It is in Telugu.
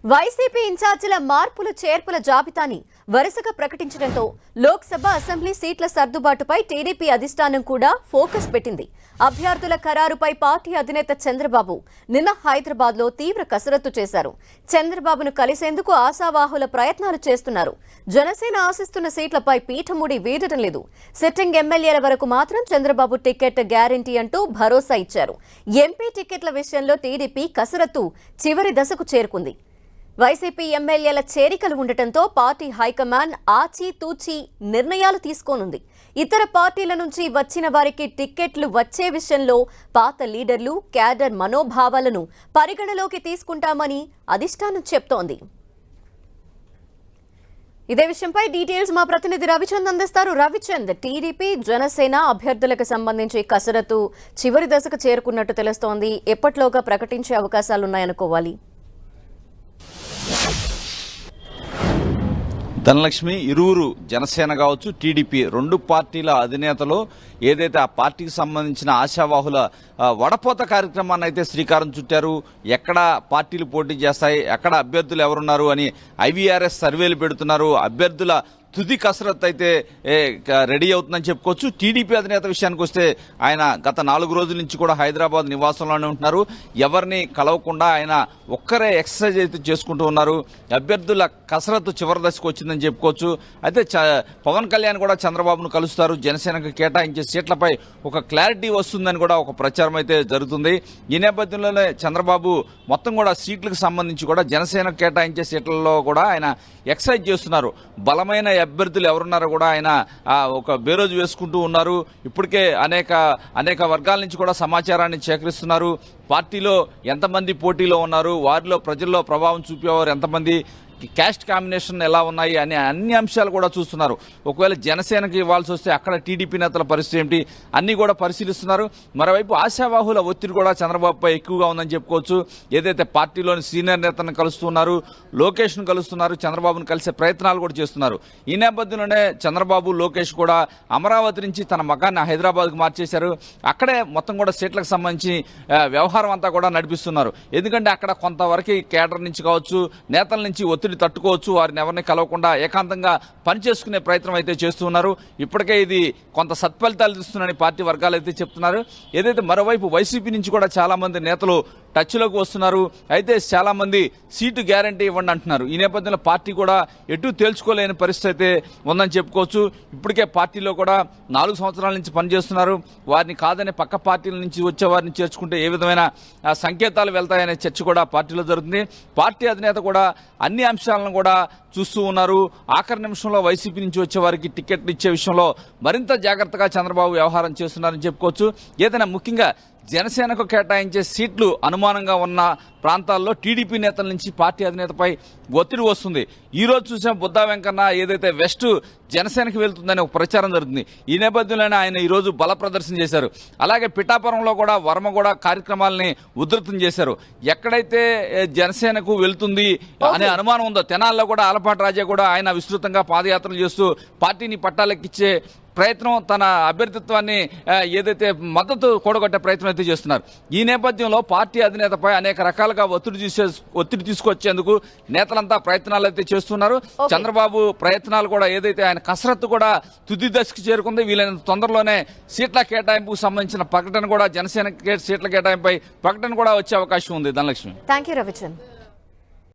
వైసీపీ ఇన్ఛార్జీల మార్పులు చేర్పుల జాబితాని వరుసగా ప్రకటించడంతో లోక్సభ అసెంబ్లీ సీట్ల సర్దుబాటుపై టీడీపీ అధిష్టానం కూడా ఫోకస్ పెట్టింది. అభ్యర్థుల ఖరారుపై పార్టీ అధినేత చంద్రబాబు నిన్న హైదరాబాద్ లో తీవ్ర కసరత్తు చేశారు. చంద్రబాబును కలిసేందుకు ఆశావాహుల ప్రయత్నాలు చేస్తున్నారు. జనసేన ఆశిస్తున్న సీట్లపై పీఠముడి వీడటం లేదు. సిట్టింగ్ ఎమ్మెల్యేల వరకు మాత్రం చంద్రబాబు టికెట్ గ్యారంటీ అంటూ భరోసా ఇచ్చారు. ఎంపీ టికెట్ల విషయంలో టీడీపీ కసరత్తు చివరి దశకు చేరుకుంది. వైసీపీ ఎమ్మెల్యేల చేరికలు ఉండటంతో పార్టీ హైకమాండ్ ఆచితూచి నిర్ణయాలు తీసుకోనుంది. ఇతర పార్టీల నుంచి వచ్చిన వారికి టిక్కెట్లు వచ్చే విషయంలో పాత లీడర్లు, క్యాడర్ మనోభావాలను పరిగణలోకి తీసుకుంటామని అధిష్టానం చెప్తోంది. ఇదే విషయంపై డీటెయిల్స్ మా ప్రతినిధి రవిచంద్ అందిస్తారు. రవిచంద్, టీడీపీ జనసేన అభ్యర్థులకు సంబంధించి కసరత్తు చివరి దశకు చేరుకున్నట్టు తెలుస్తోంది. ఎప్పట్లోగా ప్రకటించే అవకాశాలున్నాయనుకోవాలి? ధనలక్ష్మి, ఇరువురు జనసేన కావచ్చు టీడీపీ రెండు పార్టీల అధినేతలు ఏదైతే ఆ పార్టీకి సంబంధించిన ఆశావాహుల వడపోత కార్యక్రమాన్ని అయితే శ్రీకారం చుట్టారు. ఎక్కడ పార్టీలు పోటీ చేస్తాయి, ఎక్కడ అభ్యర్థులు ఎవరున్నారు అని ఐవీఆర్ఎస్ సర్వేలు పెడుతున్నారు. అభ్యర్థుల తుది కసరత్తు అయితే రెడీ అవుతుందని చెప్పుకోవచ్చు. టీడీపీ అధినేత విషయానికి వస్తే ఆయన గత 4 రోజుల నుంచి కూడా హైదరాబాద్ నివాసంలోనే ఉంటున్నారు. ఎవరిని కలవకుండా ఆయన ఒక్కరే ఎక్సర్సైజ్ అయితే చేసుకుంటూ ఉన్నారు. అభ్యర్థుల కసరత్తు చివరి దశకు వచ్చిందని చెప్పుకోవచ్చు. అయితే పవన్ కళ్యాణ్ కూడా చంద్రబాబును కలుస్తారు. జనసేనకు కేటాయించే సీట్లపై ఒక క్లారిటీ వస్తుందని కూడా ఒక ప్రచారం అయితే జరుగుతుంది. ఈ నేపథ్యంలోనే చంద్రబాబు మొత్తం కూడా సీట్లకు సంబంధించి కూడా జనసేనకు కేటాయించే సీట్లలో కూడా ఆయన ఎక్సర్సైజ్ చేస్తున్నారు. బలమైన అభ్యర్థులు ఎవరున్నారో కూడా ఆయన ఒక బేరోజు వేసుకుంటూ ఉన్నారు. ఇప్పటికే అనేక వర్గాల నుంచి కూడా సమాచారాన్ని సేకరిస్తున్నారు. పార్టీలో ఎంతమంది పోటీలో ఉన్నారు, వారిలో ప్రజల్లో ప్రభావం చూపేవారు ఎంతమంది, క్యాస్ట్ కాంబినేషన్ ఎలా ఉన్నాయి అనే అన్ని అంశాలు కూడా చూస్తున్నారు. ఒకవేళ జనసేనకి ఇవ్వాల్సి వస్తే అక్కడ టీడీపీ నేతల పరిస్థితి ఏమిటి అన్ని కూడా పరిశీలిస్తున్నారు. మరోవైపు ఆశావాహుల ఒత్తిడి కూడా చంద్రబాబుపై ఎక్కువగా ఉందని చెప్పుకోవచ్చు. ఏదైతే పార్టీలోని సీనియర్ నేతలను కలుస్తున్నారు, లోకేష్ను కలుస్తున్నారు, చంద్రబాబును కలిసే ప్రయత్నాలు కూడా చేస్తున్నారు. ఈ నేపథ్యంలోనే చంద్రబాబు, లోకేష్ కూడా అమరావతి నుంచి తన మకాన్ని హైదరాబాద్కు మార్చేశారు. అక్కడే మొత్తం కూడా సీట్లకు సంబంధించి వ్యవహారం అంతా కూడా నడిపిస్తున్నారు. ఎందుకంటే అక్కడ కొంతవరకు కేడర్ నుంచి కావచ్చు, నేతల నుంచి ఒత్తిడి తట్టుకోవచ్చు. వారిని ఎవరిని కలవకుండా ఏకాంతంగా పనిచేసుకునే ప్రయత్నం అయితే చేస్తున్నారు. ఇప్పటికే ఇది కొంత సత్ఫలితాలు ఇస్తుందని పార్టీ వర్గాలు అయితే చెప్తున్నారు. ఏదైతే మరోవైపు వైసీపీ నుంచి కూడా చాలా మంది నేతలు టచ్లోకి వస్తున్నారు. అయితే చాలా మంది సీటు గ్యారంటీ ఇవ్వండి అంటున్నారు. ఈ నేపథ్యంలో పార్టీ కూడా ఎటు తేల్చుకోలేని పరిస్థితి అయితే ఉందని చెప్పుకోవచ్చు. ఇప్పటికే పార్టీలో కూడా 4 సంవత్సరాల నుంచి పనిచేస్తున్నారు. వారిని కాదని పక్క పార్టీల నుంచి వచ్చే వారిని చేర్చుకుంటే ఏ విధమైన సంకేతాలు వెళ్తాయనే చర్చ కూడా పార్టీలో జరుగుతుంది. పార్టీ అధినేత కూడా అన్ని అంశాలను కూడా చూస్తూ ఉన్నారు. ఆఖరి నిమిషంలో వైసీపీ నుంచి వచ్చే వారికి టికెట్లు ఇచ్చే విషయంలో మరింత జాగ్రత్తగా చంద్రబాబు వ్యవహారం చేస్తున్నారని చెప్పుకోవచ్చు. ఏదైనా ముఖ్యంగా జనసేనకు కేటాయించే సీట్లు అనుమానంగా ఉన్న ప్రాంతాల్లో టీడీపీ నేతల నుంచి పార్టీ అధినేతపై ఒత్తిడి వస్తుంది. ఈ రోజు చూసాం బుద్దా వెంకన్న ఏదైతే వెస్ట్ జనసేనకు వెళ్తుందని ఒక ప్రచారం జరుగుతుంది. ఈ నేపథ్యంలోనే ఆయన ఈ రోజు బల ప్రదర్శన చేశారు. అలాగే పిఠాపురంలో కూడా వర్మ కూడా కార్యక్రమాలని ఉధృతం చేశారు. ఎక్కడైతే జనసేనకు వెళ్తుంది అనే అనుమానం ఉందో తెనాల్లో కూడా ఆలపాటి రాజా కూడా ఆయన విస్తృతంగా పాదయాత్రలు చేస్తూ పార్టీని పట్టాలెక్కిచ్చే ప్రయత్నం, తన అభ్యర్థిత్వాన్ని ఏదైతే మద్దతు కూడగొట్టే ప్రయత్నం అయితే చేస్తున్నారు. ఈ నేపథ్యంలో పార్టీ అధినేతపై అనేక రకాలుగా ఒత్తిడి తీసుకొచ్చేందుకు నేతలంతా ప్రయత్నాలు అయితే చేస్తున్నారు. చంద్రబాబు ప్రయత్నాలు కూడా ఏదైతే ఆయన కసరత్తు కూడా తుది దశకు చేరుకుంది. వీలైనంత తొందరలోనే సీట్ల కేటాయింపుకు సంబంధించిన ప్రకటన కూడా, జనసేన సీట్ల కేటాయింపుపై ప్రకటన కూడా వచ్చే అవకాశం ఉంది. ధనలక్ష్మి, థాంక్యూ రవిచంద్.